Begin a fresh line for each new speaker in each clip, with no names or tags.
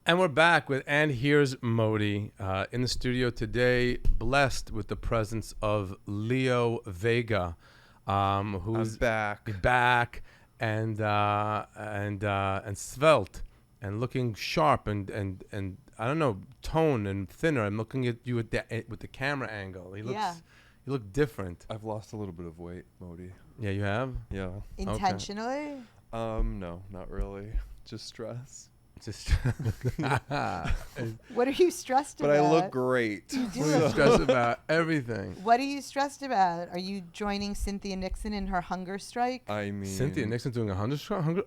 And we're back with And Here's Modi in the studio today, blessed with the presence of Leo Vega, who's
I'm
back and svelte and looking sharp and I don't know, tone and thinner. I'm looking at you with the camera angle. You look different.
I've lost a little bit of weight, Modi.
Yeah, you have?
Yeah.
Intentionally?
No, not really. Just stress.
Just
What are you stressed
but
about?
I look great.
You do
we're
look
stressed about everything.
What are you stressed about? Are you joining Cynthia Nixon in her hunger strike?
I mean,
Cynthia Nixon's doing a hunger strike?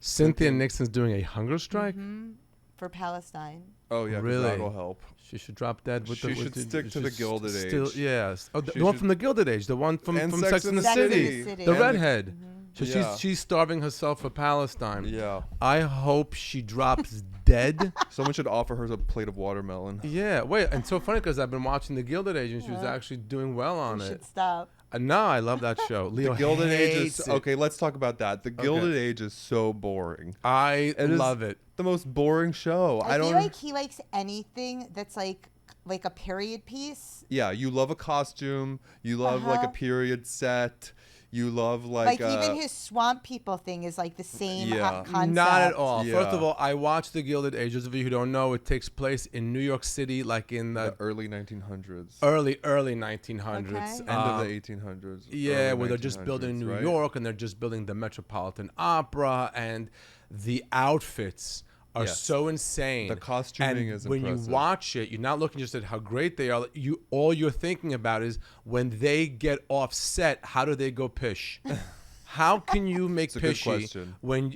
Cynthia Nixon's doing a hunger strike?
Mm-hmm. For Palestine.
Oh yeah, 'cause
Really?
that'll help.
She should drop dead with
She should stick to the Gilded Age.
Yes. Oh, the
She
one
should-
from the Gilded Age, the one from
And
Sex and the City. The
And
redhead. So
Yeah.
she's starving herself for Palestine.
Yeah.
I hope she drops dead.
Someone should offer her a plate of watermelon.
Yeah. Wait, and so funny because I've been watching the Gilded Age and she was actually doing well on
You
it.
should stop.
No, I love that show. Leo
The Gilded Age
hates
is
it.
okay. Let's talk about that. The Gilded Age is so boring.
I
It is
love it.
The most boring show.
I
don't.
feel like he likes anything that's like a period piece.
Yeah, you love a costume. You love like a period set. You love like
even his swamp people thing is like the same
Yeah.
concept.
Not at all.
Yeah.
First of all, I watched the Gilded Age. Those of you who don't know, it takes place in New York City, like in
the
the
early 1900s.
early 1900s.
Okay.
End of the 1800s.
Yeah,
early
where they're just building
1900s,
New
right?
York and they're just building the Metropolitan Opera, and the outfits are
Yes.
so insane.
The costuming
and
is
when
impressive.
you watch it, you're not looking just at how great they are. All you're thinking about is when they get off set, how do they go pish? How can you make
It's a good
pishy
question.
when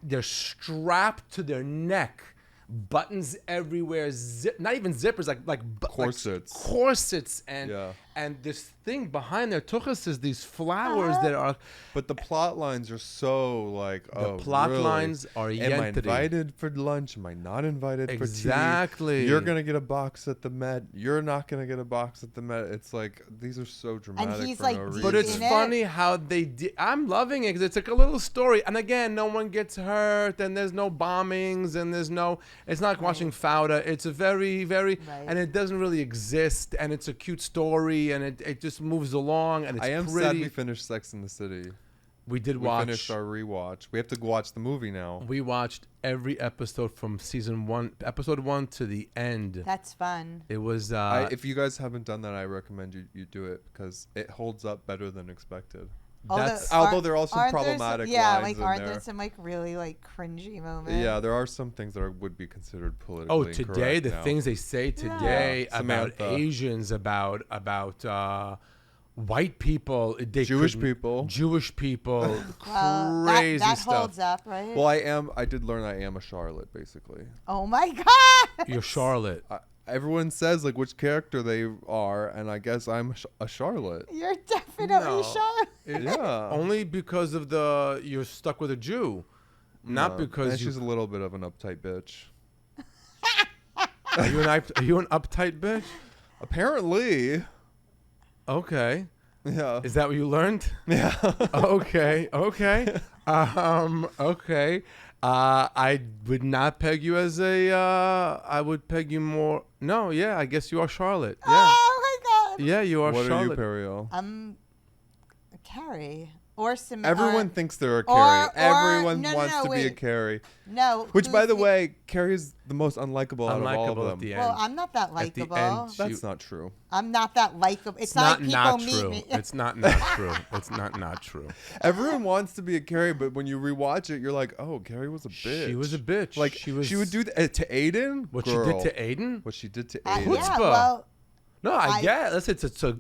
they're strapped to their neck? Buttons everywhere, not even zippers, like
Corsets.
corsets, and
Yeah.
and this thing behind their tuchus is these flowers that are.
But the plot lines are so like,
The plot
really?
lines are
Am I
yentity.
invited for lunch? Am I not invited for tea?
Exactly.
You're going to get a box at the Met. You're not going to get a box at the Met. It's like, these are so dramatic
he's
for
like
no
deep
reason.
But it's
in it.
funny how they I'm loving it because it's like a little story. And again, no one gets hurt and there's no bombings and it's not like watching Fauda. It's a very, very, and it doesn't really exist. And it's a cute story and it just moves along and it's
I am
pretty.
sad we finished Sex in the City.
We did
We
watch.
finished our rewatch. We have to watch the movie now.
We watched every episode from episode 1 to the end.
That's fun.
It was.
If you guys haven't done that, I recommend you do it because it holds up better than expected.
That's
although there are some
aren't
problematic
there some,
lines
like
in
aren't
there.
there some like really like cringy moments?
Yeah, there are some things that would be considered politically
Oh, today
incorrect
the
now.
things they say today
Yeah.
about
Samantha.
Asians, about white people,
Jewish people.
Jewish people,
Well,
crazy
that
stuff.
holds up, right?
Well, I did learn I am a Charlotte, basically.
Oh my god!
You're Charlotte.
Everyone says like which character they are, and I guess I'm a Charlotte.
You're definitely
No.
Charlotte.
Yeah.
Only because of you're stuck with a Jew, not because
and she's a little bit of an uptight bitch.
Are you an uptight bitch?
Apparently.
Okay.
Yeah.
Is that what you learned?
Yeah.
Okay. Okay. I would not peg you as I would peg you more. No, yeah, I guess you are Charlotte. Yeah.
Oh my god!
Yeah, you are
What
Charlotte.
are you, Periel?
I'm Carrie or Samantha.
Everyone thinks they're a Carrie. Everyone
no,
wants to be a
wait.
Carrie.
No.
Which, by
who's
the way, Carrie is the most unlikable out of all
Unlikable at
of
the
them.
end.
Well, I'm not that
At the
likable.
end,
That's not true.
I'm not that likable. It's
not
like
not
people
true.
meet me.
It's not true. It's not true.
Everyone wants to be a Carrie, but when you rewatch it, you're like, oh, Carrie was a bitch.
She was a bitch.
Like,
she
would do that to Aiden?
what
Girl.
she did to Aiden.
What she did to
Yeah,
Aiden.
Chutzpah.
well,
No, I get it.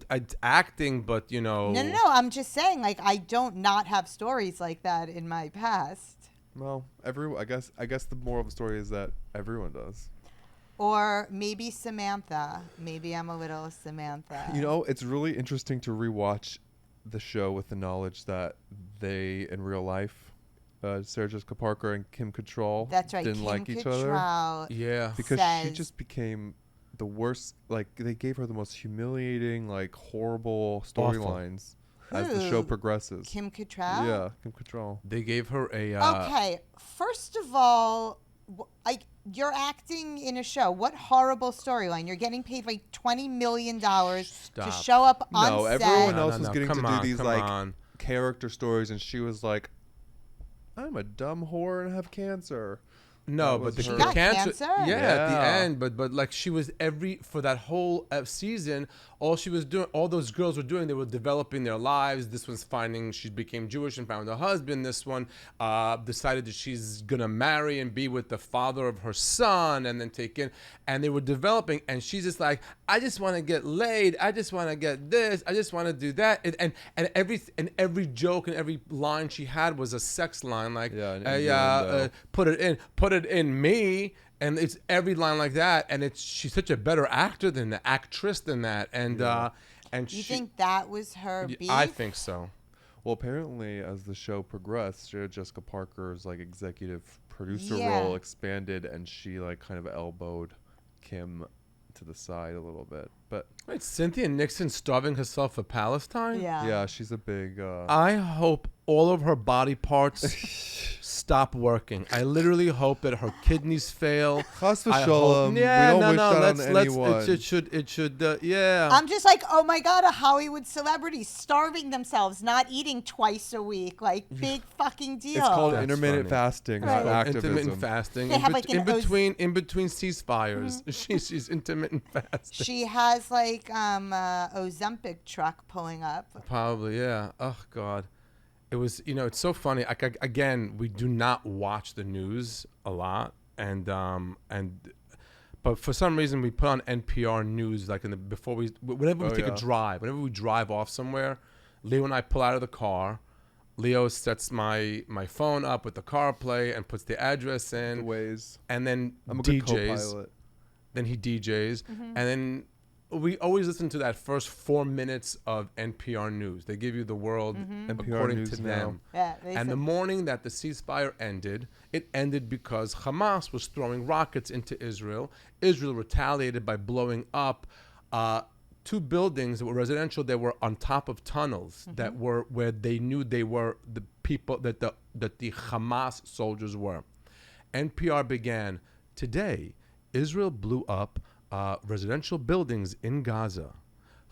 It's acting, but
no. I'm just saying, like, I don't not have stories like that in my past.
Well, I guess the moral of the story is that everyone does.
Or maybe Samantha. Maybe I'm a little Samantha.
You know, it's really interesting to rewatch the show with the knowledge that they, in real life, Sarah Jessica Parker and Kim Cattrall
That's right.
didn't
Kim
like each other.
Cattrall
Yeah.
Because she
says-
just became the worst. Like, they gave her the most humiliating, like, horrible storylines as the show
Who?
progresses.
Kim Cattrall?
Yeah, Kim Cattrall.
They gave her a.
Okay. First of all, like you're acting in a show. What horrible storyline! You're getting paid like $20 million to
Stop.
show up on
No,
set.
everyone
No,
else
no,
was
no.
getting
Come
to
on,
do these
come
like
on.
character stories, and she was like, "I'm a dumb whore and have cancer."
No,
That
but the,
was
She
her.
the
got
cancer.
cancer?
Yeah, at the
Yeah.
end, but like she was for that whole season, all she was doing, all those girls were doing, they were developing their lives. This one's she became Jewish and found a husband. This one decided that she's gonna marry and be with the father of her son, and then take in, and they were developing. And she's just like, I just want to get laid. I just want to get this. I just want to do that. And every joke and every line she had was a sex line, like,
Yeah, an innuendo.
put it in me, and it's every line like that, and she's such a better actor than the actress than that, and
You think that was her beef?
I think so.
Well, apparently, as the show progressed, Sarah Jessica Parker's like executive producer
Yeah.
role expanded, and she like kind of elbowed Kim to the side a little bit. But
Wait, Cynthia Nixon starving herself for Palestine?
yeah, she's a big.
I hope all of her body parts stop working. I literally hope that her kidneys fail.
Chas
I
v'shalom.
hope- Yeah,
we don't
no,
wish
no.
that on anyone.
It should. Yeah.
I'm just like, oh my God, a Hollywood celebrity starving themselves, not eating twice a week. Like, big fucking deal.
It's called
That's
intermittent
funny.
fasting,
Right.
not activism.
Intermittent fasting.
They have, like,
in
an Oz-
between ceasefires. She's intermittent fasting.
She has like Ozempic truck pulling up.
Probably, yeah. Oh God, it was. It's so funny. Again, we do not watch the news a lot, but for some reason we put on NPR news like whenever we take a drive, whenever we drive off somewhere. Leo and I pull out of the car. Leo sets my phone up with the CarPlay and puts the address in,
Ways.
and then
I'm a good
DJs.
co-pilot.
Then he DJs, and then we always listen to that first 4 minutes of NPR news. They give you the world
NPR
according
News
to
Now.
them.
Yeah,
And the morning that the ceasefire ended, it ended because Hamas was throwing rockets into Israel. Israel retaliated by blowing up 2 buildings that were residential. They were on top of tunnels that were where they knew they were the people that the Hamas soldiers were. NPR began today. Israel blew up residential buildings in Gaza.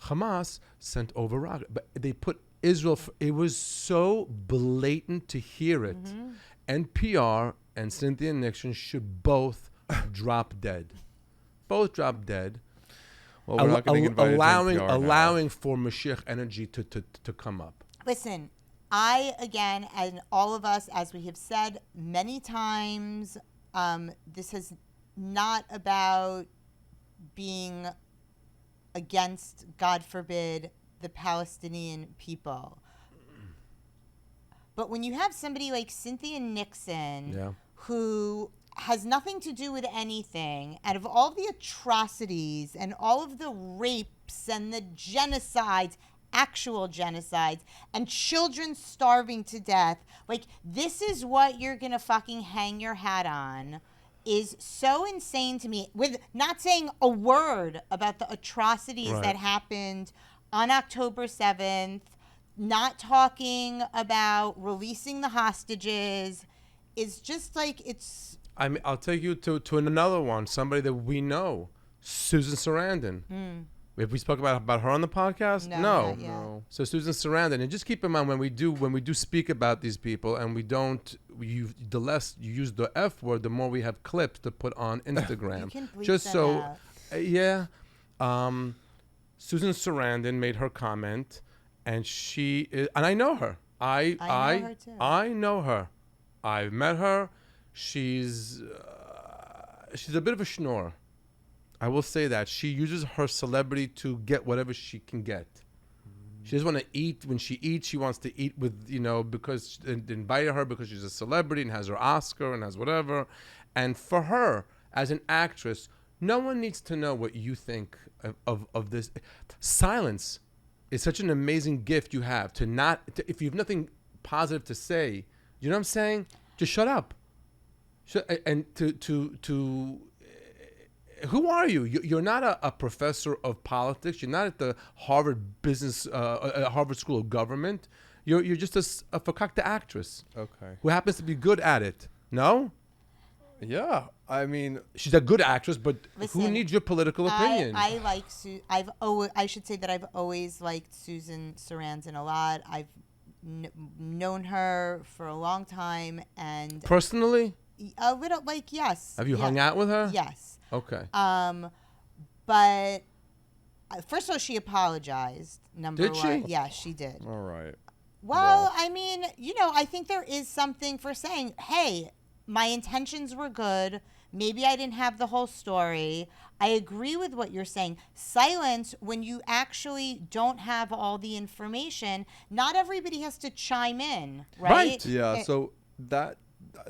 Hamas sent over rockets, but they put Israel. It was so blatant to hear it. NPR and Cynthia Nixon should both drop dead. Both drop dead.
Well, we're not getting invited to NPR now.
allowing for Mashiach energy to come up.
Listen, I, again, and all of us, as we have said many times, this is not about being against, God forbid, the Palestinian people. But when you have somebody like Cynthia Nixon, who has nothing to do with anything, out of all the atrocities and all of the rapes and the genocides, actual genocides, and children starving to death, like, this is what you're gonna fucking hang your hat on, is so insane to me, with not saying a word about the atrocities that happened on October 7th, not talking about releasing the hostages, is just like, it's...
I mean, I'll take you to another one, somebody that we know, Susan Sarandon. Have we spoke about her on the podcast?
No, not yet.
No.
So Susan Sarandon, and just keep in mind when we do speak about these people, and the less you use the F word, the more we have clips to put on Instagram.
You can bleep
just
them
so,
out.
Susan Sarandon made her comment, and and I know her.
I know her too.
I know her. I've met her. She's a bit of a schnorr. I will say that. She uses her celebrity to get whatever she can get. She doesn't want to eat. When she eats, she wants to eat with, because they invited her because she's a celebrity and has her Oscar and has whatever. And for her, as an actress, no one needs to know what you think of this. Silence is such an amazing gift you have if you have nothing positive to say, you know what I'm saying? Just shut up. And who are you? You're not a professor of politics. You're not at the Harvard Harvard School of Government. You're just a fakakta actress
Okay.
who happens to be good at it. No?
Yeah, I mean,
She's a good actress, but
Listen,
who needs your political opinion?
I like I should say that I've always liked Susan Sarandon a lot. I've known her for a long time, and
Personally?
a little, like, yes.
Have you hung out with her?
Yes.
Okay.
But first of all, she apologized. Number
Did
one.
she?
Yeah, she did.
all right.
Well, I mean, I think there is something for saying, hey, my intentions were good. Maybe I didn't have the whole story. I agree with what you're saying. Silence, when you actually don't have all the information, not everybody has to chime in, right?
Yeah, so that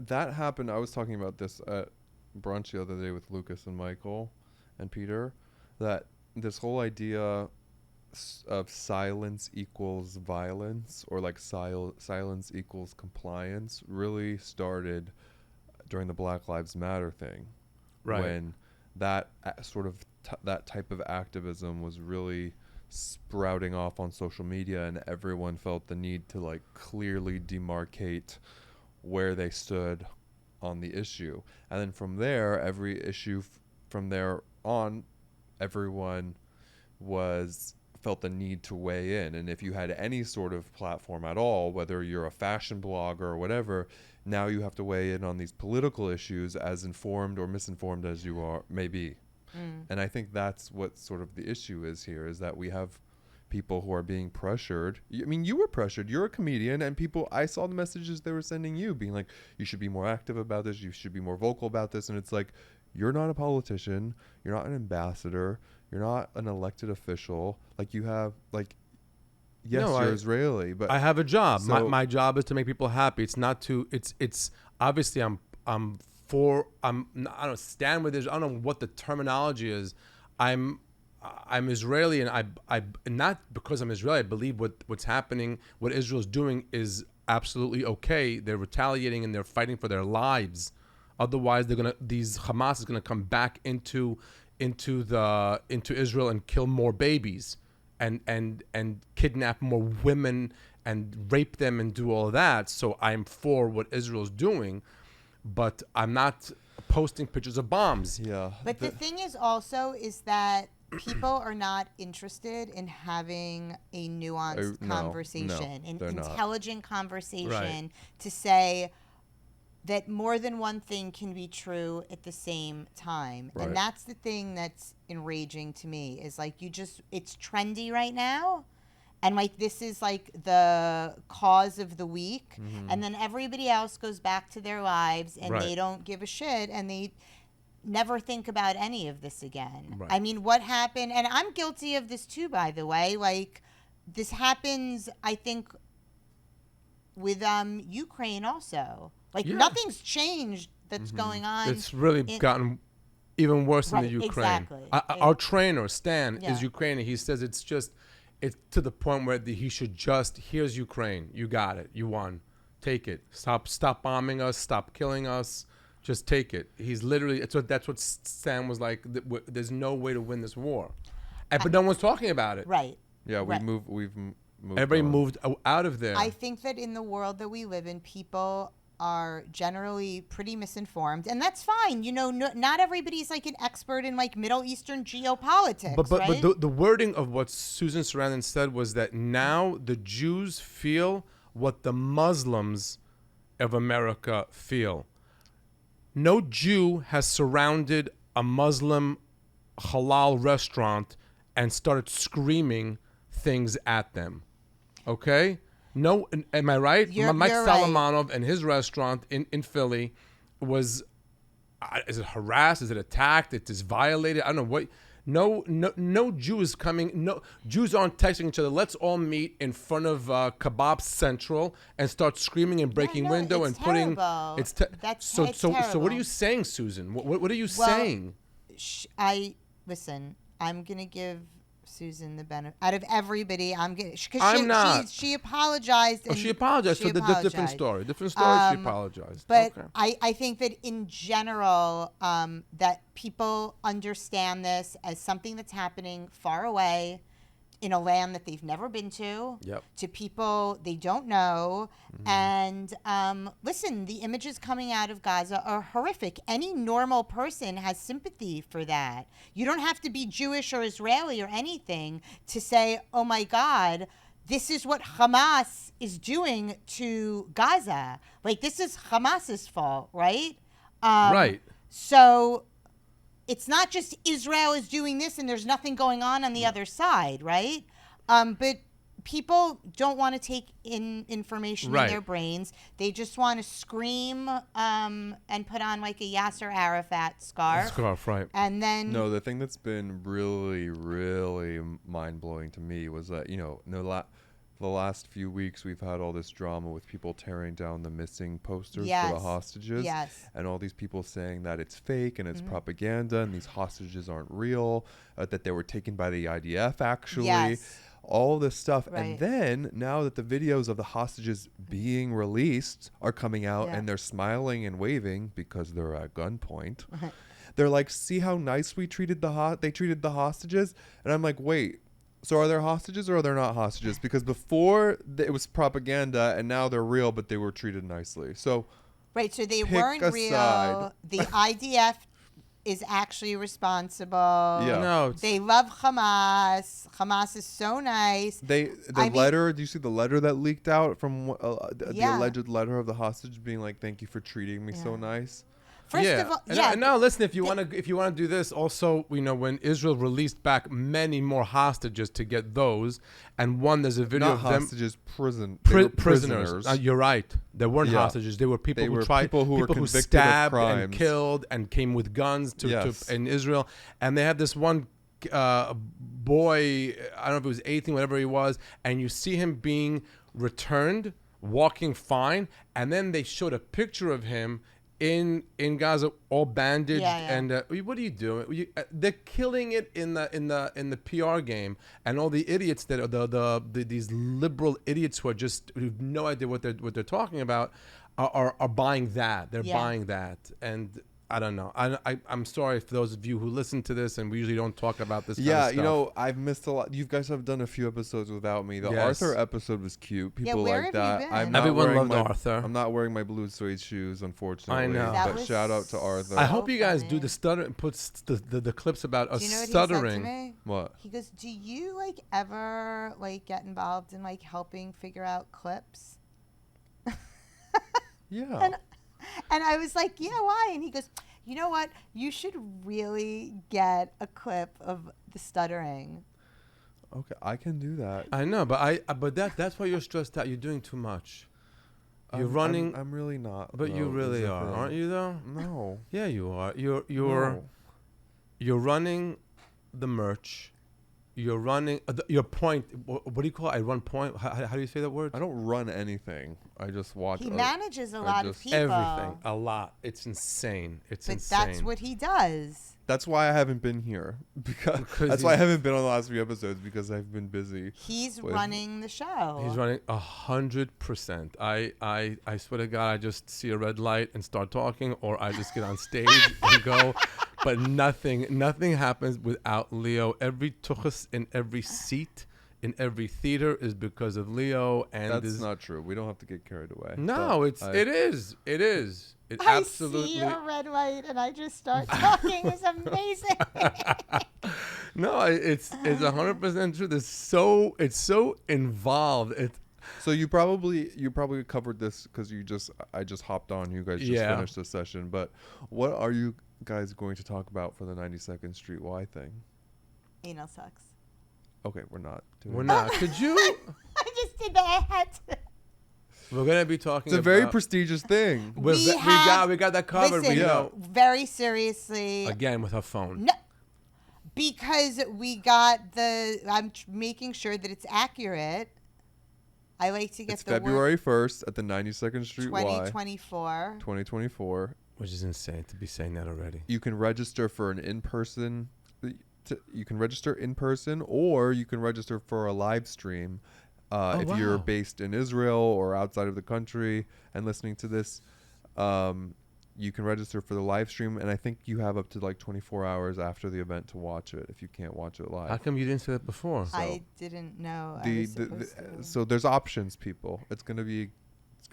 happened. I was talking about this at brunch the other day with Lucas and Michael and Peter, that this whole idea of silence equals violence, or like silence equals compliance, really started during the Black Lives Matter thing,
Right.
when that sort of that type of activism was really sprouting off on social media, and everyone felt the need to like clearly demarcate where they stood on the issue. And then from there, every issue from there on, everyone felt the need to weigh in. And if you had any sort of platform at all, whether you're a fashion blogger or whatever, now you have to weigh in on these political issues, as informed or misinformed as you may be. And I think that's what sort of the issue is here, is that we have people who are being pressured. I mean, you were pressured. You're a comedian, and I saw the messages they were sending you, being like, you should be more active about this, you should be more vocal about this. And it's like, you're not a politician, you're not an ambassador, you're not an elected official. Like, you have, like, yes,
No,
you're Israeli, but
I have a job.
So-
My job is to make people happy. It's not to. It's obviously I don't stand with this. I don't know what the terminology is. I'm Israeli, and I not because I'm Israeli. I believe what's happening, what Israel's doing, is absolutely okay. They're retaliating and they're fighting for their lives. Otherwise, these Hamas is gonna come back into Israel and kill more babies, and kidnap more women and rape them and do all of that. So I'm for what Israel's doing, but I'm not posting pictures of bombs.
yeah.
But the thing is also is that people are not interested in having a nuanced conversation, an
they're not.
intelligent conversation,
Right.
to say that more than one thing can be true at the same time.
Right.
And that's the thing that's enraging to me, is like, it's trendy right now. And like, this is like the cause of the week. And then everybody else goes back to their lives, and
Right.
they don't give a shit, and they never think about any of this again.
Right.
I mean, what happened, and I'm guilty of this too, by the way, like, this happens, I think, with Ukraine also. Like,
Yeah.
nothing's changed that's going on.
It's really gotten even worse in the
Right,
Ukraine.
exactly.
Our trainer, Stan,
Yeah.
is Ukrainian. He says it's to the point where he should just, here's Ukraine. You got it. You won. Take it. Stop bombing us. Stop killing us. Just take it. He's literally, that's what Stan was like. There's no way to win this war. But no one's talking about it.
Right.
Yeah,
Right.
we've moved
Everybody
on.
moved out of there.
I think that in the world that we live in, people are generally pretty misinformed, and that's fine. Not everybody's like an expert in like Middle Eastern geopolitics,
But
right?
the wording of what Susan Sarandon said was that now the Jews feel what the Muslims of America feel. No Jew has surrounded a Muslim halal restaurant and started screaming things at them. Okay? No, am I right? Mike
you're right.
Solomonov and his restaurant in Philly was, is it harassed? Is it attacked? It is violated? I don't know what. No Jew is coming. No Jews aren't texting each other. Let's all meet in front of Kebab Central and start screaming and breaking
no,
window
it's
and putting.
terrible. It's
So what are
terrible.
you saying, Susan? What are you
Well,
saying?
Listen. I'm gonna give Susan the benefit out of everybody. I'm
I'm not.
She apologized.
She apologized. So the different
apologized.
story. Different story. She apologized.
But
Okay.
I think that in general, that people understand this as something that's happening far away in a land that they've never been to,
Yep.
to people they don't know. And listen, the images coming out of Gaza are horrific. Any normal person has sympathy for that. You don't have to be Jewish or Israeli or anything to say, oh my God, this is what Hamas is doing to Gaza. Like, this is Hamas's fault, right?
Right.
So it's not just Israel is doing this and there's nothing going on the other side, right? But people don't want to take in information in their brains. They just want to scream and put on like a Yasser Arafat scarf.
Scarf, right.
And then...
No, the thing that's been really, really mind-blowing to me was that, the last few weeks we've had all this drama with people tearing down the missing posters for the hostages.
Yes.
And all these people saying that it's fake and it's propaganda and these hostages aren't real, that they were taken by the IDF actually.
Yes.
All this stuff.
Right.
And then now that the videos of the hostages being released are coming out and they're smiling and waving because they're at gunpoint. They're like, see how nice we treated they treated the hostages? And I'm like, wait. So are there hostages or are there not hostages? Because before it was propaganda and now they're real, but they were treated nicely. So
right, so they
pick
weren't
a
real.
side.
The IDF is actually responsible.
Yeah.
No,
They love Hamas. Hamas is so nice.
do you see the letter that leaked out from the alleged letter of the hostage being like, thank you for treating me so nice?
First of all,
And now listen, if you want to do this, also, when Israel released back many more hostages to get those, and there's a video
Not
of them
hostages, prisoners.
prisoners. You're right. They weren't hostages. They were people who
were convicted of
stabbed
crimes
and killed and came with guns to in Israel. And they had this one boy, I don't know if it was 18, whatever he was, and you see him being returned, walking fine, and then they showed a picture of him in Gaza, all bandaged, and what are you doing? They're killing it in the PR game, and all the idiots that are these liberal idiots who have no idea what they're talking about are buying that. They're buying that, and I don't know. I'm sorry for those of you who listen to this, and we usually don't talk about this.
Yeah,
kind of stuff.
I've missed a lot. You guys have done a few episodes without me. The Arthur episode was cute. People
where
like
have
that.
you been?
Everyone loved Arthur.
I'm not wearing my blue suede shoes, unfortunately.
I know.
That
But
was
shout out to Arthur.
I hope you guys
funny.
do the stutter and put the clips about us
Do you know what
stuttering.
he said to me?
What?
He goes, do you ever get involved in helping figure out clips?
Yeah.
And I was like, yeah, why? And he goes, you know what? You should really get a clip of the stuttering.
Okay, I can do that.
I know, but that's why you're stressed out. You're doing too much. You're running.
I'm really not.
But you really are, aren't you? Though.
No.
Yeah, you are. You're
No.
you're running the merch. You're running your point. What do you call it? I run point. How do you say that word?
I don't run anything. I just watch.
He manages a lot of people.
Everything. A lot. It's insane. It's insane.
But that's what he does.
That's why I haven't been here because that's why I haven't been on the last few episodes because I've been busy.
He's running the show.
He's running 100%. I swear to God, I just see a red light and start talking, or I just get on stage and go. But nothing happens without Leo. Every tuchus in every seat in every theater is because of Leo. And
that's not true. We don't have to get carried away.
No, it is. It
I
absolutely.
see a red light and I just start talking. It's amazing.
No,
it's 100% true. It's so involved.
So you probably covered this because I just hopped on. You guys just finished the session. But what are you guys going to talk about for the 92nd Street Y thing?
Anal sex.
Okay, we're not.
We're not. Could you?
I just did that.
We're gonna be talking.
It's a very prestigious thing.
We got that covered.
Listen, very seriously.
Again with her phone.
No, because we got I'm making sure that it's accurate. I like to get
it's February 1st at the 92nd Street Y.
2024.
2024.
Which is insane to be saying that already.
You can register for an in-person. You can register in person, or you can register for a live stream. If you're based in Israel or outside of the country and listening to this, you can register for the live stream, and I think you have up to like 24 hours after the event to watch it if you can't watch it live.
How come you didn't say that before?
I didn't know.
So there's options, people. It's gonna be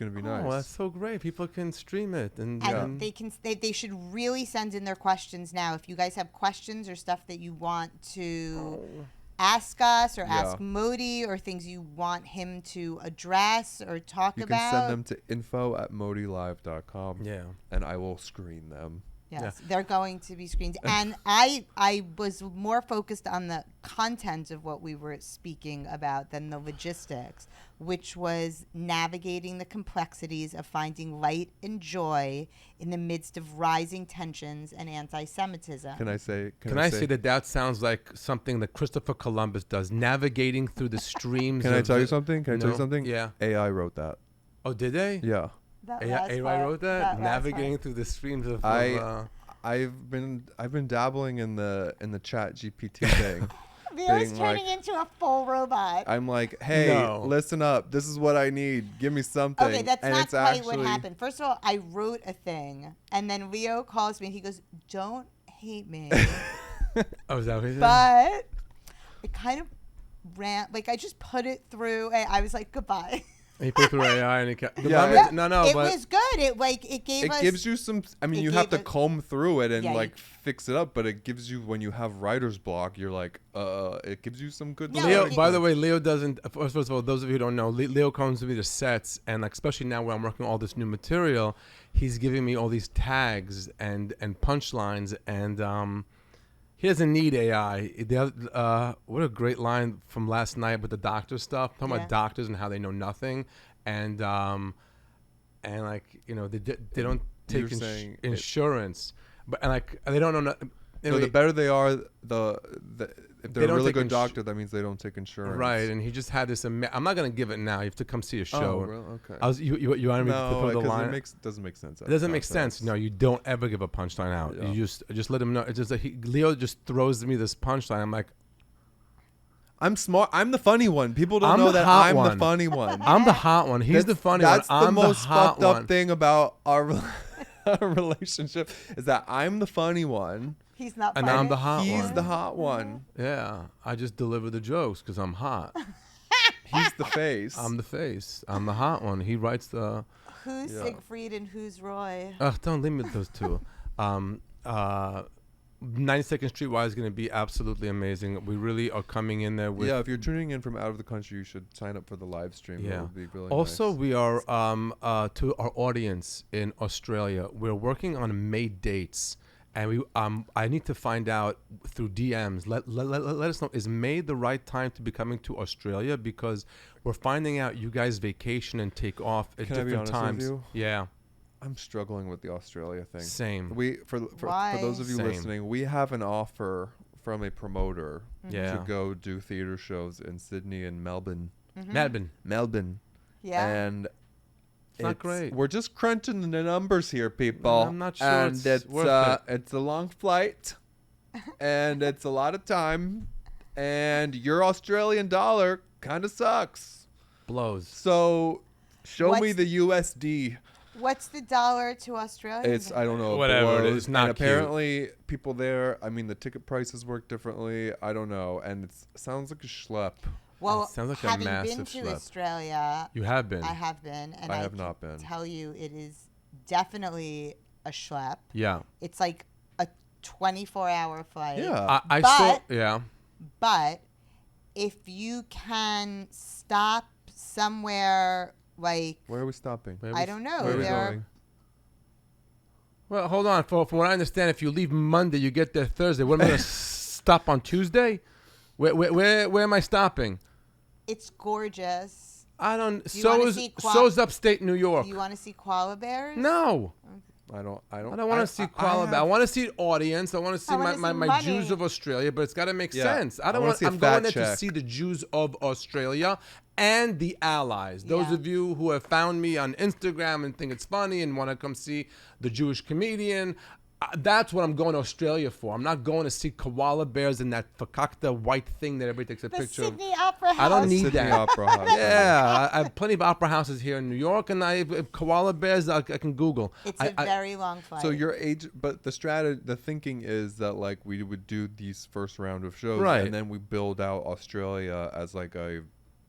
nice.
Oh, that's so great. People can stream it, and
they should really send in their questions now. If you guys have questions or stuff that you want to ask us or ask Modi, or things you want him to address or talk about,
you can send them to info@modilive.com.
Yeah,
and I will screen them.
Yes, they're going to be screened. And I was more focused on the content of what we were speaking about than the logistics, which was navigating the complexities of finding light and joy in the midst of rising tensions and anti-Semitism.
Can I say
that sounds like something that Christopher Columbus does, navigating through the streams.
Can I tell you something?
Yeah.
AI wrote that.
Oh, did they?
Yeah.
AI wrote that. Navigating through the streams of.
I've been dabbling in the Chat GPT thing.
Leo's turning into a full robot.
I'm like, hey, listen up. This is what I need. Give me something.
Okay, that's not quite what happened. First of all, I wrote a thing, and then Leo calls me and he goes, "Don't hate me."
Oh, is that what he said?
But it kind of ran. Like I just put it through. I was like, "Goodbye."
He put through AI and he kept.
It was good. It
gives you some. I mean, you have to comb through it and fix it up, but it gives you, when you have writer's block, you're like, it gives you some good.
Leo, by the way, Leo doesn't. First of all, those of you who don't know, Leo comes to me to sets, and like especially now where I'm working all this new material, he's giving me all these tags and punchlines, and he doesn't need AI. What a great line from last night with the doctor stuff. Talking about doctors and how they know nothing, and like they don't take insurance, but they don't know nothing. Anyway,
so the better they are, if they're a really good doctor, that means they don't take insurance.
Right, and he just had this. I'm not going to give it now. You have to come see a show.
Oh, really? Okay.
You want me to put the line?
It doesn't make sense.
It doesn't make sense. No, you don't ever give a punchline out. Yeah. You just let him know. It's just like Leo just throws me this punchline. I'm like,
I'm smart. I'm the funny one. People don't know that I'm the funny one.
I'm the hot one. He's the funny one.
That's the most fucked up thing about our relationship is that I'm the funny one.
He's not
funny.
And
I'm the hot one.
He's the hot one.
Yeah. I just deliver the jokes because I'm hot.
He's the face.
I'm the face. I'm the hot one. He writes the...
Who's Siegfried and who's Roy?
Don't limit those two. 92nd Street Y is going to be absolutely amazing. We really are coming in there with...
Yeah, if you're tuning in from out of the country, you should sign up for the live stream.
Yeah.
It would be really
also,
nice.
we are, to our audience in Australia, we're working on May dates. And we, I need to find out through DMs. Let us know, is May the right time to be coming to Australia? Because we're finding out you guys vacation and take off at different times.
With you?
Yeah,
I'm struggling with the Australia thing.
Same.
For those of you listening, we have an offer from a promoter to go do theater shows in Sydney and Melbourne.
Mm-hmm.
Melbourne.
Yeah.
And
it's not great.
We're just crunching the numbers here, people.
I'm not sure
and
it's worth it.
It's a long flight, and it's a lot of time, and your Australian dollar kind of sucks.
Blows.
So, show me the USD.
What's the dollar to Australia?
It's, I don't know.
Whatever. It's not
and apparently, people there, I mean, the ticket prices work differently. I don't know. And it sounds like a schlep.
Well,
sounds like
having
a massive
been to
schlep.
Australia,
You have been.
I have been, and
I have not been.
Tell you, it is definitely a schlep.
Yeah.
It's like a 24-hour flight.
Yeah.
But if you can stop somewhere like,
where are we stopping?
I don't know.
Where are we going?
Well, hold on. From what I understand, if you leave Monday, you get there Thursday. What am I going to stop on Tuesday? Where am I stopping?
It's gorgeous.
I don't. So's upstate New York.
Do you want to see koala bears?
No.
I don't
want to see koala bears. I want to see audience. I want to see my Jews of Australia, but it's got to make sense. I don't want. I'm going there to see the Jews of Australia and the allies. Those of you who have found me on Instagram and think it's funny and want to come see the Jewish comedian, That's what I'm going to Australia for. I'm not going to see koala bears in that fakakta white thing that everybody takes a picture of.
Sydney Opera House.
I don't need
Sydney
that.
Opera House.
Yeah, I have plenty of opera houses here in New York, and koala bears I can Google.
It's a very long flight.
So your age, but the thinking is that like we would do these first round of shows,
Right.
and then we build out Australia as like a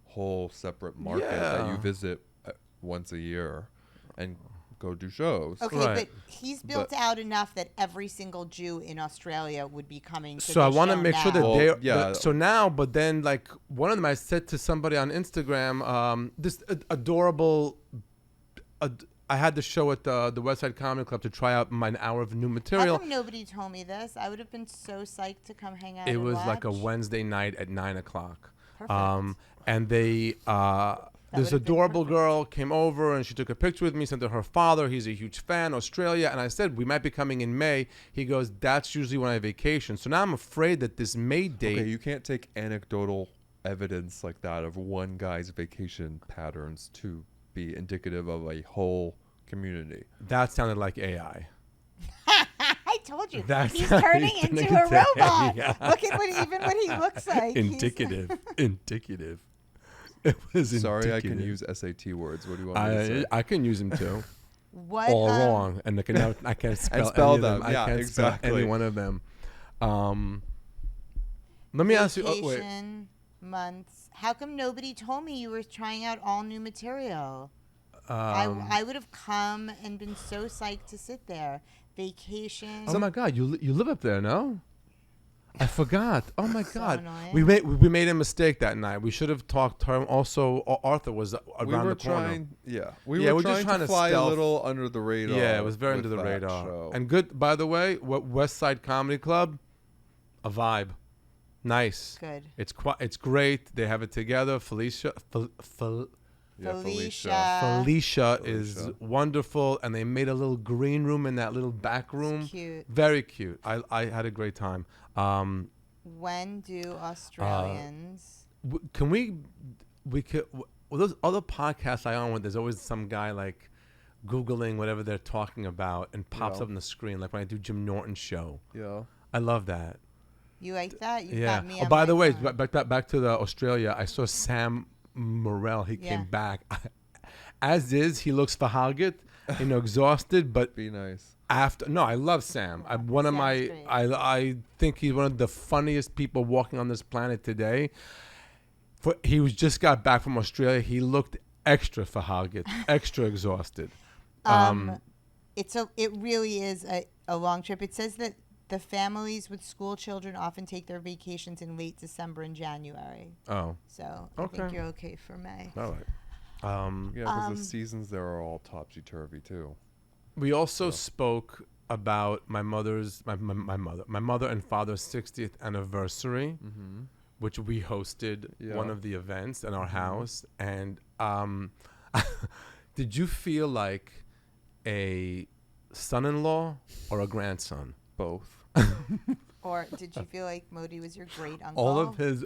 whole separate market that you visit once a year, and go do shows.
Okay,
Right.
but he's built out enough that every single Jew in Australia would be coming to
So I
want to
make sure that
Well,
they're
yeah.
so now, but then like one of them, I said to somebody on Instagram, this adorable. I had the show at the West Side Comedy Club to try out my hour of new material.
How come nobody told me this? I would have been so psyched to come hang out.
It
and
was
watch.
like a Wednesday night at 9:00.
Perfect.
And they this
would've been
adorable
perfect.
girl came over and she took a picture with me, sent it to her father. He's a huge fan, Australia. And I said, we might be coming in May. He goes, that's usually when I vacation. So now I'm afraid that this May date.
Okay, you can't take anecdotal evidence like that of one guy's vacation patterns to be indicative of a whole community.
That sounded like AI.
I told you.
That's
He's
how
turning
he's
into
gonna
a
say,
robot.
yeah.
Look at what he looks like.
Indicative. Indicative. It was
Sorry, I
indicative.
can use SAT words. What do you want me to say?
I can use them too.
What?
All wrong. And I can't spell,
spell
any
them.
of them.
Yeah,
I can't spell
exactly.
any one of them. Let me ask you. Oh, wait.
Vacation months. How come nobody told me you were trying out all new material? I would have come and been so psyched to sit there. Vacation.
Oh my God, you live up there, no? I forgot. Oh my
So
God,
annoying.
we made a mistake that night. We should have talked to him. Also, Arthur was around
we were
the corner.
trying,
we're
were
just
trying
trying
to
to
fly a
stealth.
little under the radar.
Yeah, it was very
with
under the
that
radar.
show.
And good, by the way, West Side Comedy Club, a vibe, nice.
Good.
It's great. They have it together. Felicia
Felicia.
is wonderful, and they made a little green room in that little back room.
It's cute.
Very cute. I had a great time.
When do Australians?
Can we could those other podcasts I own, where there's always some guy like Googling whatever they're talking about and pops up on the screen, like when I do Jim Norton's show.
Yeah.
I love that.
You like that? You
Yeah.
got me
Oh,
on
by
my
the way,
phone.
back to the Australia. I saw Sam Morel. He
Yeah.
came back. As is, he looks fahaget, exhausted, but
Be nice.
I love Sam. One of
Sam's
my,
great.
I think he's one of the funniest people walking on this planet today. He just got back from Australia. He looked extra fahaget, extra exhausted.
It really is a long trip. It says that the families with school children often take their vacations in late December and January.
Oh,
So I think
Okay.
you're okay for May.
all right.
Yeah, because the seasons there are all topsy-turvy too.
We also spoke about my mother and father's 60th anniversary, which we hosted one of the events in our house. And did you feel like a son-in-law or a grandson?
Both.
Or did you feel like Modi was your great uncle?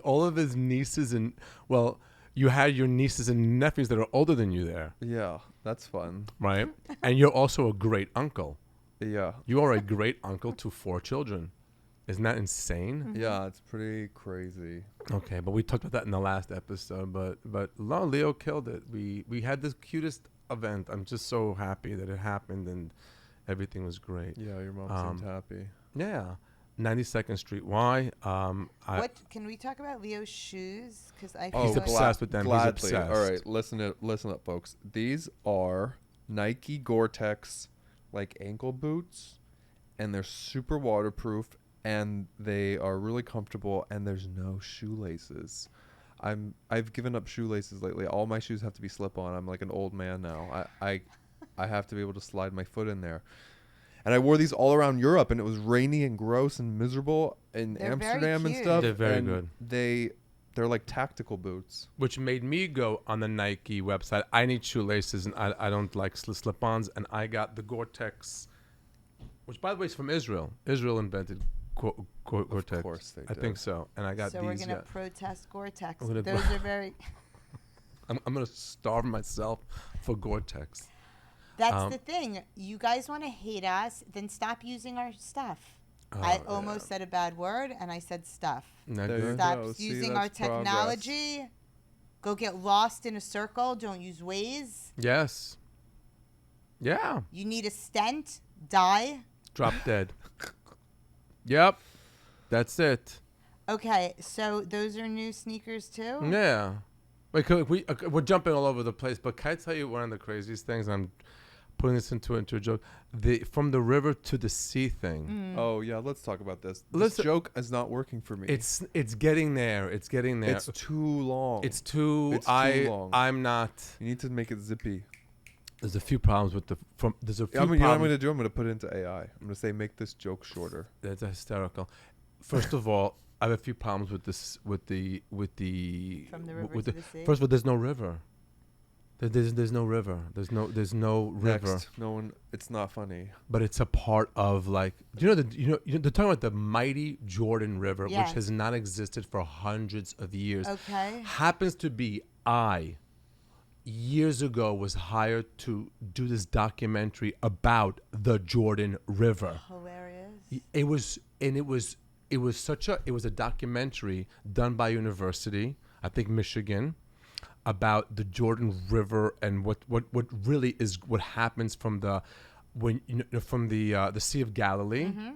All of his nieces and you had your nieces and nephews that are older than you there,
Yeah, that's fun.
right? And you're also a great uncle.
Yeah.
You are a great uncle to 4 children. Isn't that insane?
Yeah, it's pretty crazy.
Okay, but we talked about that in the last episode. But no, Leo killed it. We had the cutest event. I'm just so happy that it happened and everything was great.
Yeah, your mom seemed happy.
Yeah, 92nd Street. Why?
What can we talk about Leo's shoes? Because I feel
He's
like
obsessed with them. He's
Gladly.
obsessed.
All right, listen up, folks. These are Nike Gore-Tex like ankle boots, and they're super waterproof, and they are really comfortable, and there's no shoelaces. I've given up shoelaces lately. All my shoes have to be slip-on. I'm like an old man now. I have to be able to slide my foot in there. And I wore these all around Europe, and it was rainy and gross and miserable in
They're very
Amsterdam and
cute.
stuff.
They're very
and
good.
They're like tactical boots.
Which made me go on the Nike website. I need shoelaces, and I don't like slip-ons. And I got the Gore-Tex, which, by the way, is from Israel. Israel invented Gore-Tex.
Of course they
I
did.
think so. And I got
so
these.
we're gonna protest Gore-Tex.
I'm gonna
Those are very.
I'm going to starve myself for Gore-Tex.
That's the thing. You guys want to hate us, then stop using our stuff. I almost said a bad word, and I said stuff. Stop using our technology. Progress. Go get lost in a circle. Don't use Waze.
Yes. Yeah.
You need a stent. Die.
Drop dead. Yep. That's it.
Okay, so those are new sneakers too?
Yeah. We're jumping all over the place, but can I tell you one of the craziest things? I'm putting this into a joke. From the river to the sea thing.
Oh yeah, let's talk about this. This joke is not working for me.
It's getting there. It's getting there.
It's too long.
It's too long. I'm not.
You need to make it zippy.
There's a few problems with there's a few problems.
You know what I'm going to do? I'm going to put it into AI. I'm going to say, make this joke shorter.
That's hysterical. First of all, I have a few problems with this, with the
From the river to the sea?
First of all, there's no river. There's no river. There's no river.
Next. No one. It's not funny.
But it's a part of like. Do you know they're talking about the mighty Jordan River,
yes.
which has not existed for hundreds of years.
Okay.
Happens to be years ago was hired to do this documentary about the Jordan River.
Hilarious.
It was a documentary done by a university, I think Michigan, about the Jordan River and what really is what happens from the Sea of Galilee. Mm-hmm.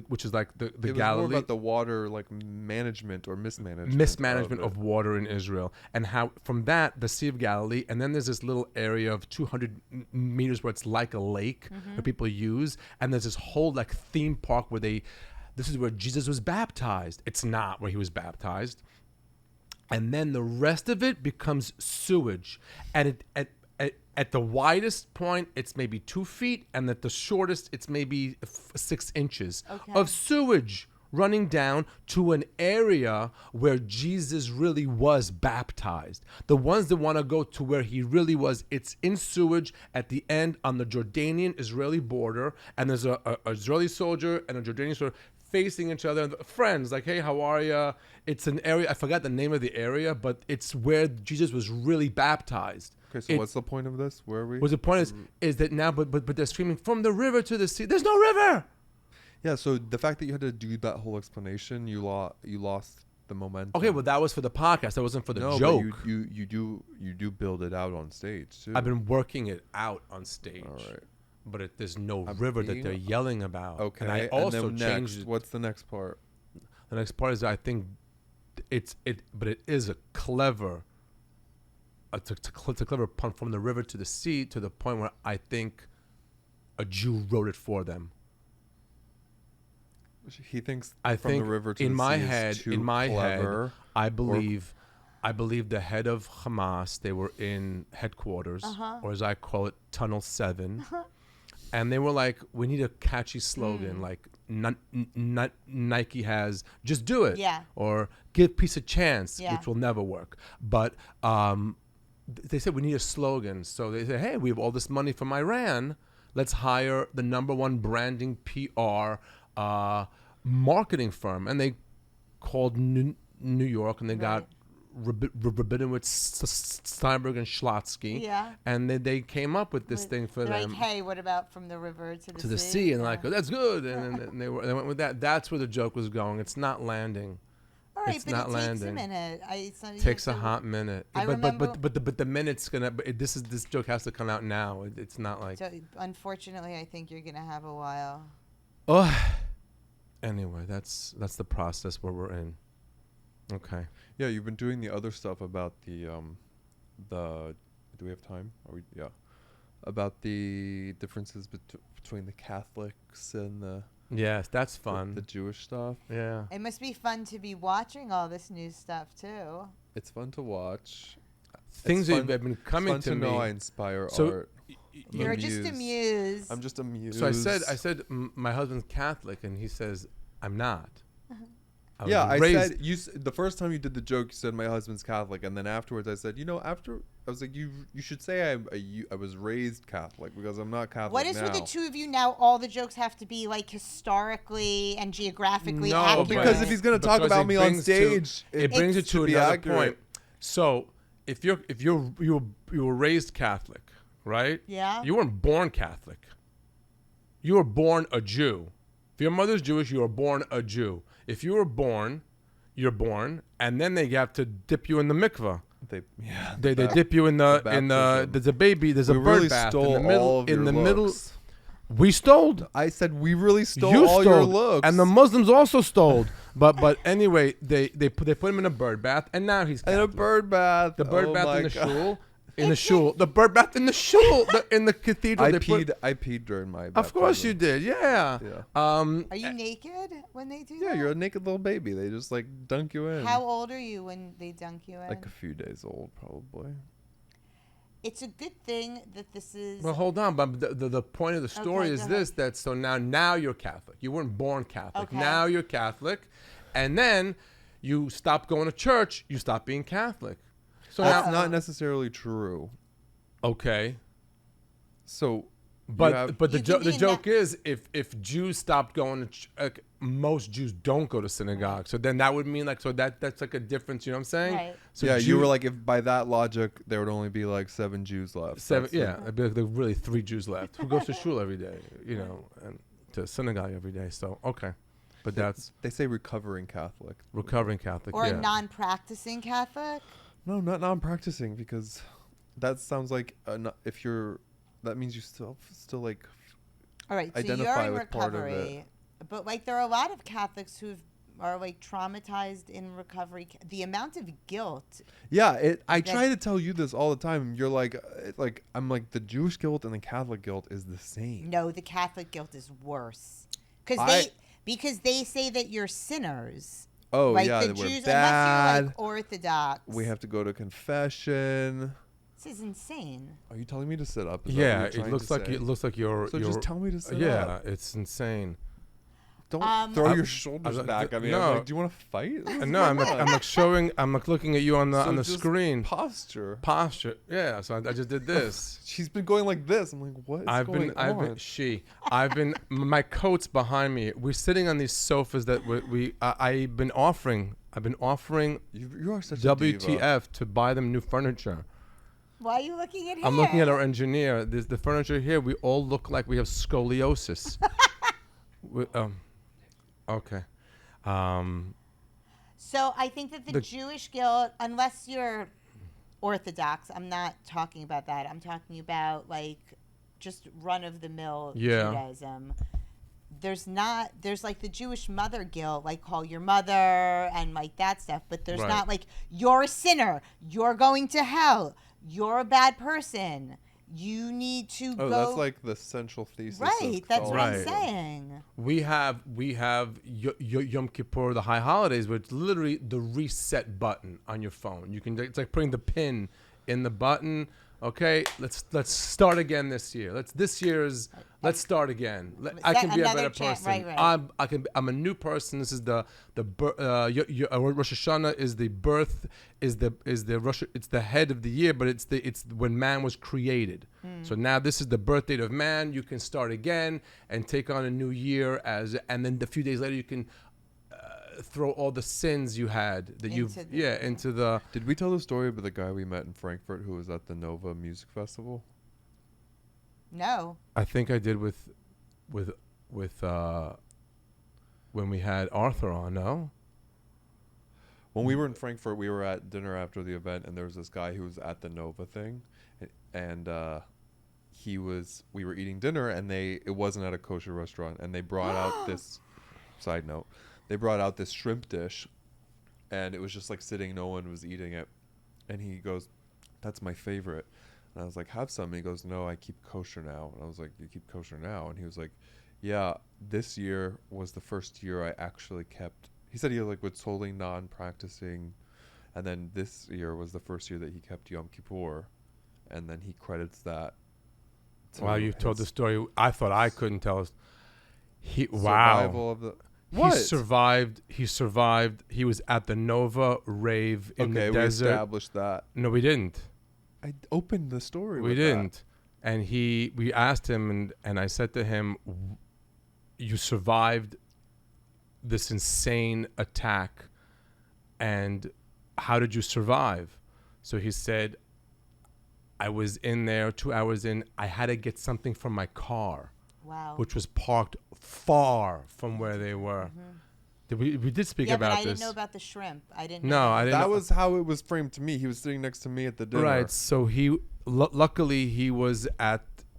Which is like the
it
Galilee.
Was more about the water like management or mismanagement
of water in Israel, and how from that the Sea of Galilee, and then there's this little area of 200 meters where it's like a lake that people use, and there's this whole like theme park where this is where Jesus was baptized. It's not where he was baptized, and then the rest of it becomes sewage, and at the widest point, it's maybe 2 feet, and at the shortest, it's maybe 6 inches of sewage running down to an area where Jesus really was baptized. The ones that want to go to where he really was, it's in sewage at the end on the Jordanian-Israeli border, and there's a Israeli soldier and a Jordanian soldier facing each other, friends, like, hey, how are you? It's an area, I forgot the name of the area, but it's where Jesus was really baptized.
Okay, so what's the point of this? Where are we?
Well, the point is that now, but they're screaming from the river to the sea. There's no river.
Yeah, so the fact that you had to do that whole explanation, you lost the momentum.
Okay, well, that was for the podcast. That wasn't for the joke.
But you do build it out on stage too.
I've been working it out on stage.
All right.
But there's no river that they're yelling about.
Okay.
And I also changed.
What's the next part?
The next part is I think but it is a clever. It's a clever pun from the river to the sea to the point where I think a Jew wrote it for them.
He thinks
the
river to the sea
in my head, I believe the head of Hamas, they were in headquarters, or as I call it, Tunnel 7. And they were like, we need a catchy slogan, like Nike has, just do it.
Yeah.
Or give peace a chance, which will never work. But they said we need a slogan. So they said, hey, we have all this money from Iran. Let's hire the #1 branding PR marketing firm. And they called New York, and they got Rabinowitz, Steinberg, and Schlotsky. Yeah. And they came up with this thing for them.
Like, hey, what about from the river to the
sea? And like, oh, that's good. And they went with that. That's where the joke was going. It's not landing.
All right,
it's
but
not
it
landing.
takes a minute. It
takes a hot minute.
But
the minute's gonna. This joke has to come out now. It's not like.
So unfortunately, I think you're gonna have a while.
Oh. Anyway, that's the process where we're in. Okay.
Yeah, you've been doing the other stuff about the do we have time? About the differences between the Catholics and the.
Yes, that's fun.
The Jewish stuff.
Yeah.
It must be fun to be watching all this new stuff too.
It's fun to watch.
Things that have been coming to me.
Know I inspire art.
You're just amused.
I'm just amused.
So I said my husband's Catholic, and he says I'm not.
I said the first time you did the joke, you said my husband's Catholic, and then afterwards I said, I was like, you should say I was raised Catholic, because I'm not Catholic.
What is
now.
with the two of you now? All the jokes have to be like historically and geographically accurate.
Because if he's going to talk about me on stage,
it brings it to another point. So if you were raised Catholic, right?
Yeah.
You weren't born Catholic. You were born a Jew. If your mother's Jewish, you were born a Jew. If you were born, you're born, and then they have to dip you in the mikvah. They dip you in the there's a baby, there's a bird
really
bath
stole
in the middle.
all of
in
your
the
looks.
middle, we stole.
I said we really stole
You
all
stole,
your looks,
and the Muslims also stole. But anyway, they put him in a bird bath, and now he's Catholic.
in a bird bath.
The bird
Oh
bath
my
in the
God.
shul. In the shul. The bird bath in the shul. In the cathedral.
I peed during my baptism.
Of course you did. Yeah.
Are you naked when they do that?
Yeah, you're a naked little baby. They just like dunk you in.
How old are you when they dunk you in?
Like a few days old, probably.
It's a good thing that this is.
Well, hold on. But the point of the story
Okay,
is
go
this: that so now you're Catholic. You weren't born Catholic.
Okay.
Now you're Catholic, and then you stop going to church. You stop being Catholic. So
That's
now,
not necessarily true.
okay.
So,
But the
You can be
joke is if Jews stopped going to most Jews don't go to synagogue, so then that would mean like that's like a difference, you know what I'm saying?
Right.
So
yeah,
Jew-
you were like, if by that logic there would only be like 7 Jews left.
seven,
That's
yeah, it'd be like there were really 3 Jews left who goes to shul every day, you know, and to synagogue every day. So okay, but that's
They say recovering Catholic.
recovering Catholic,
Or
yeah.
a non-practicing Catholic?
No, not non-practicing, because that sounds like if you're, that means you still like
All right, so
identify
you're in
with part of it.
recovery. But like there are a lot of Catholics who are like traumatized in recovery. The amount of guilt.
Yeah, I
That-
try to tell you this all the time. You're like I'm like, the Jewish guilt and the Catholic guilt is the same.
No, the Catholic guilt is worse. Because they say that you're sinners.
Oh
Right?
yeah,
The
we're
Jews,
bad.
unless you're like Orthodox.
We have to go to confession.
This is insane.
Are you telling me to sit up? Is that what
Yeah,
you're
it
trying
looks
to
like
say?
you're.
So
you're
just tell me to sit
yeah,
up.
it's insane.
Don't throw
I'm-
your shoulders
I'm-
back. I mean,
no.
I'm like, do you want to fight?
No, I'm like showing. I'm like looking at you on the
So
on the
just
screen.
Posture.
Posture. Yeah. So I just did this.
She's been going like this. I'm like, what is going on?
My coat's behind me. We're sitting on these sofas that I've been offering
You are such a diva.
WTF to buy them new furniture.
Why are you looking at him?
I'm looking at our engineer. There's the furniture here. We all look like we have scoliosis. Okay.
So I think that the Jewish guilt, unless you're Orthodox, I'm not talking about that. I'm talking about like just run-of-the-mill Judaism. There's like the Jewish mother guilt, like call your mother and like that stuff. But there's not like, you're a sinner. You're going to hell. You're a bad person. You need to go.
Oh, that's like the central thesis.
Right. That's what I'm
Right.
saying.
We have Yom Kippur, the high holidays, where it's literally the reset button on your phone. You can. It's like putting the pin in the button. Okay, let's start again this year. Let's start again. I can be a better person.
Right.
I'm a new person. This is the Rosh Hashanah is the birth is the Rosh. It's the head of the year, but it's when man was created. So now this is the birth date of man. You can start again and take on a new year and then a few days later you can throw all the sins you had that into the.
Did we tell the story about the guy we met in Frankfurt who was at the Nova Music Festival?
No.
I think I did with when we had Arthur on. No.
When we were in Frankfurt, we were at dinner after the event, and there was this guy who was at the Nova thing, and we were eating dinner, and it wasn't at a kosher restaurant, and they brought out this. Side note, they brought out this shrimp dish, and it was just like sitting. No one was eating it, and he goes, "That's my favorite." And I was like, "Have some." And he goes, "No, I keep kosher now." And I was like, "You keep kosher now?" And he was like, "Yeah, this year was the first year I actually kept." He said he was totally non-practicing, and then this year was the first year that he kept Yom Kippur, and then he credits that.
Wow, you told the story. I thought I couldn't tell us.
Survival of the. What?
He survived. He was at the Nova rave in the
we
desert.
established that.
No, we didn't.
I opened the story.
We
with
didn't. And we asked him, and I said to him, "You survived this insane attack, and how did you survive?" So he said, I was in there 2 hours in. I had to get something from my car.
Wow.
Which was parked far from where they were. We did speak about this.
Yeah, but I didn't know about the shrimp. I didn't know.
No, I didn't.
That was how it was framed to me. He was sitting next to me at the dinner.
Right. So luckily he was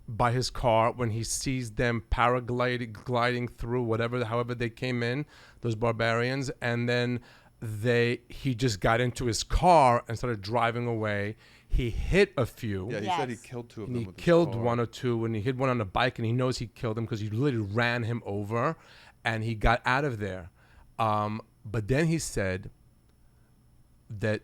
by his car when he sees them gliding through however they came in, those barbarians, and then he just got into his car and started driving away. He hit a few.
Yeah, he said he killed 2 of them.
He
with his
killed
car.
1 or 2, and he hit one on a bike, and he knows he killed him because he literally ran him over, and he got out of there. But then he said that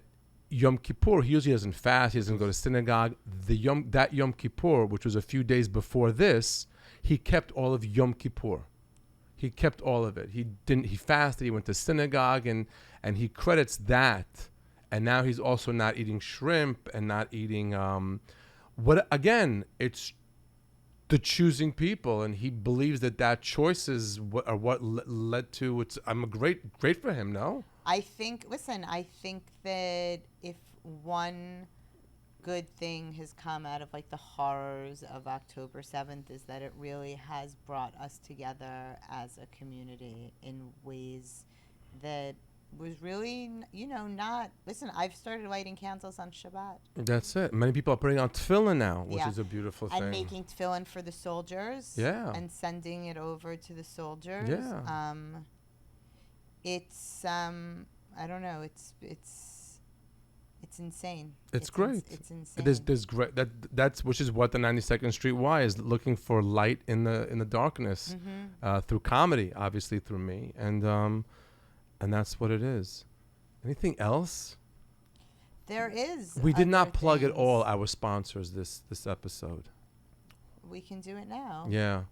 Yom Kippur, he usually doesn't fast, he doesn't go to synagogue. That Yom Kippur, which was a few days before this, he kept all of Yom Kippur. He kept all of it. He fasted, he went to synagogue, and he credits that. And now he's also not eating shrimp and not eating it's the choosing people, and he believes that choices are what led to it. Great for him, no?
I think that if one good thing has come out of like the horrors of October 7th is that it really has brought us together as a community in ways that was really, not... Listen, I've started lighting candles on Shabbat.
That's it. Many people are putting on tefillin now, which is a beautiful thing.
And making tefillin for the soldiers.
Yeah.
And sending it over to the soldiers.
Yeah.
It's, I don't know, it's insane.
It's great.
It's insane.
There's great. That's which is what the 92nd Street Y is looking for, light in the darkness, through comedy, obviously through me, and that's what it is. Anything else?
There is.
We did not plug
things.
at all our sponsors this episode.
We can do it now.
Yeah.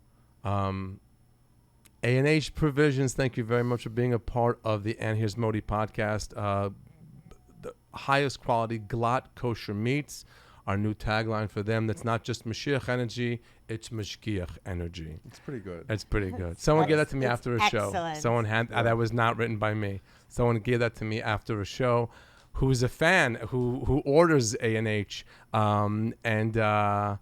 A&H Provisions, thank you very much for being a part of the And Here's Modi podcast. The highest quality glatt kosher meats. Our new tagline for them, that's not just Mashiach energy, it's Mashgiach energy.
It's pretty good.
It's pretty good. Someone gave that to me after a show.
Excellent.
That was not written by me. Someone gave that to me after a show who's a fan, who orders A&H, and 30%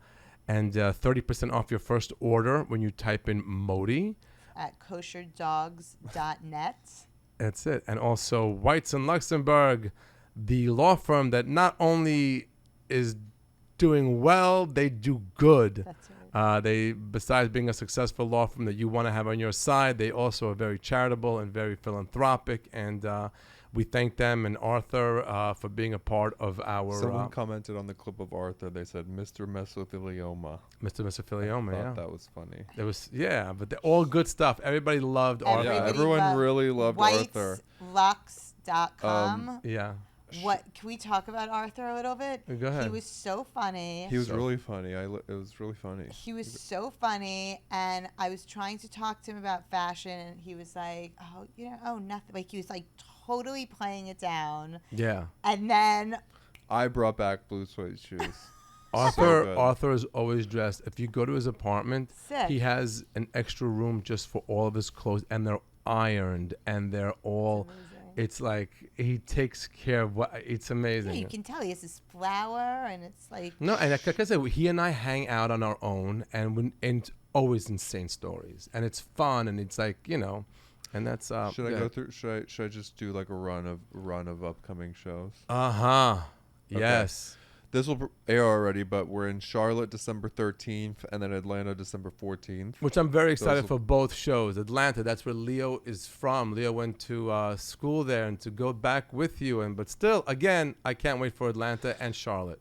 off your first order when you type in Modi.
At kosherdogs.net.
That's it. And also Whites in Luxembourg, the law firm that not only is doing well, they do good.
That's right.
They, besides being a successful law firm that you want to have on your side, they also are very charitable and very philanthropic. And we thank them and Arthur for being a part of our...
Someone commented on the clip of Arthur. They said, Mr. Mesothelioma.
Mr. Mesothelioma, yeah.
That was funny.
It was, yeah, but they're all good stuff. Everybody loved Arthur.
Yeah, everyone really loved Arthur.
Whiteslux.com.
Yeah.
What can we talk about Arthur a little bit?
Go ahead.
He was so funny.
He was really funny. It was really funny.
He was so funny, and I was trying to talk to him about fashion, and he was like, nothing. Like, he was like totally playing it down.
Yeah.
And then
I brought back blue suede shoes.
Arthur is always dressed. If you go to his apartment,
Sick.
He has an extra room just for all of his clothes, and they're ironed, and they're all... It's like he takes care of what. It's amazing.
Yeah, you can tell he has this flower, and it's like...
No, and like I said, he and I hang out on our own, and it's always insane stories, and it's fun, and it's like, and that's...
Should I go through? Should I just do like a run of upcoming shows?
Uh-huh.
Okay.
Yes.
This will air already, but we're in Charlotte December 13th and then Atlanta December 14th.
Which I'm very excited for both shows. Atlanta, that's where Leo is from. Leo went to school there, and to go back with you. But still, again, I can't wait for Atlanta and Charlotte.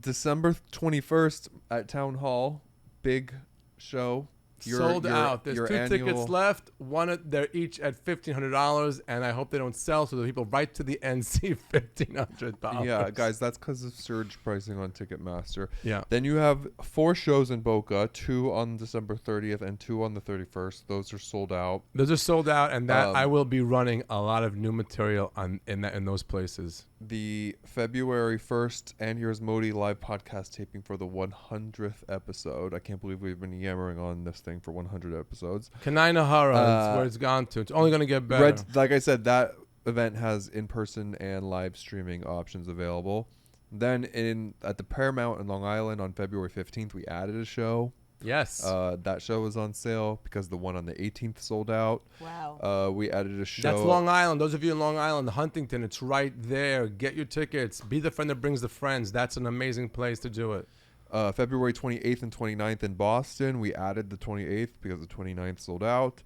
December 21st at Town Hall, big show.
Sold out. There's 2 tickets left. They're each at $1,500, and I hope they don't sell, so the people right to the end see $1,500.
Yeah, guys, that's because of surge pricing on Ticketmaster.
Yeah.
Then you have 4 shows in Boca, 2 on December 30th and 2 on the 31st. Those are sold out.
Those are sold out, and that I will be running a lot of new material in those places.
The February 1st And Here's Modi live podcast taping for the 100th episode. I can't believe we've been yammering on this thing for 100 episodes.
Kanai Nahara, that's where it's gone to. It's only going to get better.
Like I said, that event has in-person and live streaming options available. Then at the Paramount in Long Island on February 15th, we added a show.
Yes.
That show was on sale because the one on the 18th sold out.
Wow.
We added a show.
That's Long Island. Those of you in Long Island, Huntington, it's right there. Get your tickets. Be the friend that brings the friends. That's an amazing place to do it.
February 28th and 29th in Boston. We added the 28th because the 29th sold out.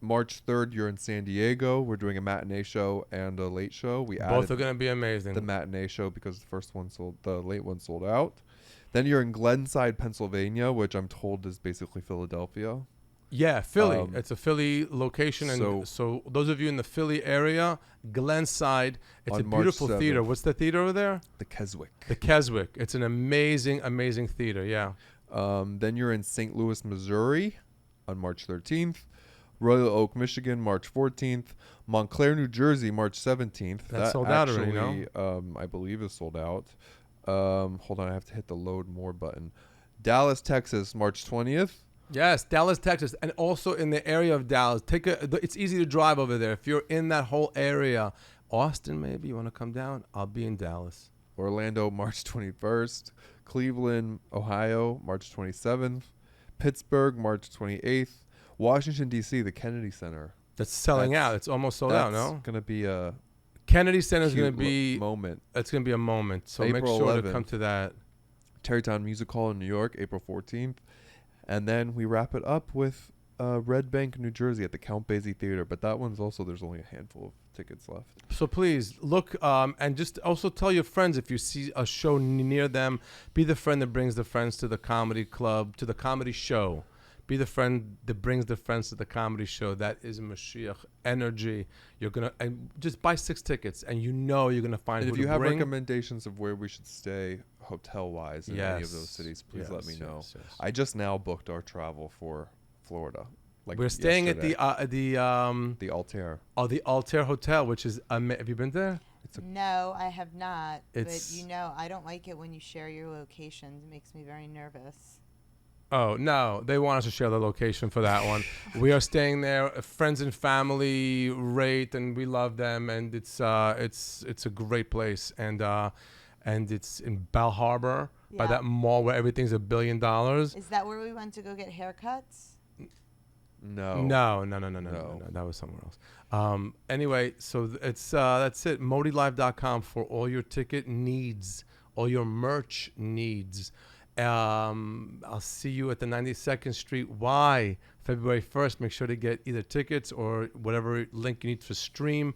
March 3rd, you're in San Diego. We're doing a matinee show and a late show.
Both are going to be amazing.
The matinee show because the late one sold out. Then you're in Glenside, Pennsylvania, which I'm told is basically Philadelphia.
Yeah, Philly. It's a Philly location. And so those of you in the Philly area, Glenside, it's a beautiful theater. What's the theater over there?
The Keswick.
The Keswick. It's an amazing, amazing theater, yeah.
Then you're in St. Louis, Missouri on March 13th. Royal Oak, Michigan, March 14th. Montclair, New Jersey, March 17th.
That sold out already, no?
I believe is sold out. Hold on, I have to hit the load more button. Dallas, Texas, March 20th.
Yes, Dallas, Texas, and also in the area of Dallas. It's easy to drive over there. If you're in that whole area, Austin, maybe you want to come down. I'll be in Dallas.
Orlando, March 21st. Cleveland, Ohio, March 27th. Pittsburgh, March 28th. Washington D.C., the Kennedy Center.
That's selling out. It's almost sold out. No,
it's gonna be a
Kennedy Center is gonna be
moment.
It's gonna be a moment. So
April
make sure
11th.
to come to that.
Tarrytown Music Hall in New York, April 14th. And then we wrap it up with Red Bank, New Jersey at the Count Basie Theater. But that one's also, there's only a handful of tickets left.
So please look and just also tell your friends if you see a show near them, be the friend that brings the friends to the comedy club, to the comedy show. Be the friend that brings the friends to the comedy show. That is Mashiach energy. You're going to just buy 6 tickets and you know you're going to find
and
who
if you
to
have
bring.
recommendations of where we should stay hotel-wise in any of those cities, please let me know. Yes. I just now booked our travel for Florida.
We're staying
yesterday.
at the
Altair.
Oh, the Altair Hotel, which is have you been there?
No, I have not. But I don't like it when you share your locations. It makes me very nervous.
Oh, no. They want us to share the location for that one. We are staying there. Friends and family rate, and we love them. And it's a great place. And it's in Bal Harbor by that mall where everything's $1 billion.
Is that where we went to go get haircuts?
No.
No. That was somewhere else. Anyway, so that's it. ModiLive.com for all your ticket needs, all your merch needs. I'll see you at the 92nd Street Y, February 1st. Make sure to get either tickets or whatever link you need for stream.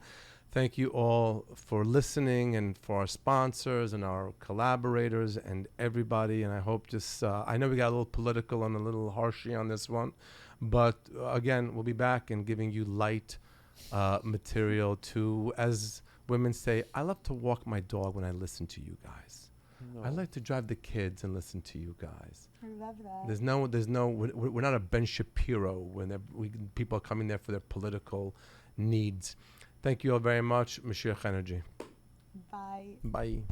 Thank you all for listening and for our sponsors and our collaborators and everybody. And I hope I know we got a little political and a little harshy on this one. But again, we'll be back and giving you light material to, as women say, I love to walk my dog when I listen to you guys. No. I like to drive the kids and listen to you guys.
I love that.
We're not a Ben Shapiro when people are coming there for their political needs. Thank you all very much. Mashiach Energy.
Bye.
Bye.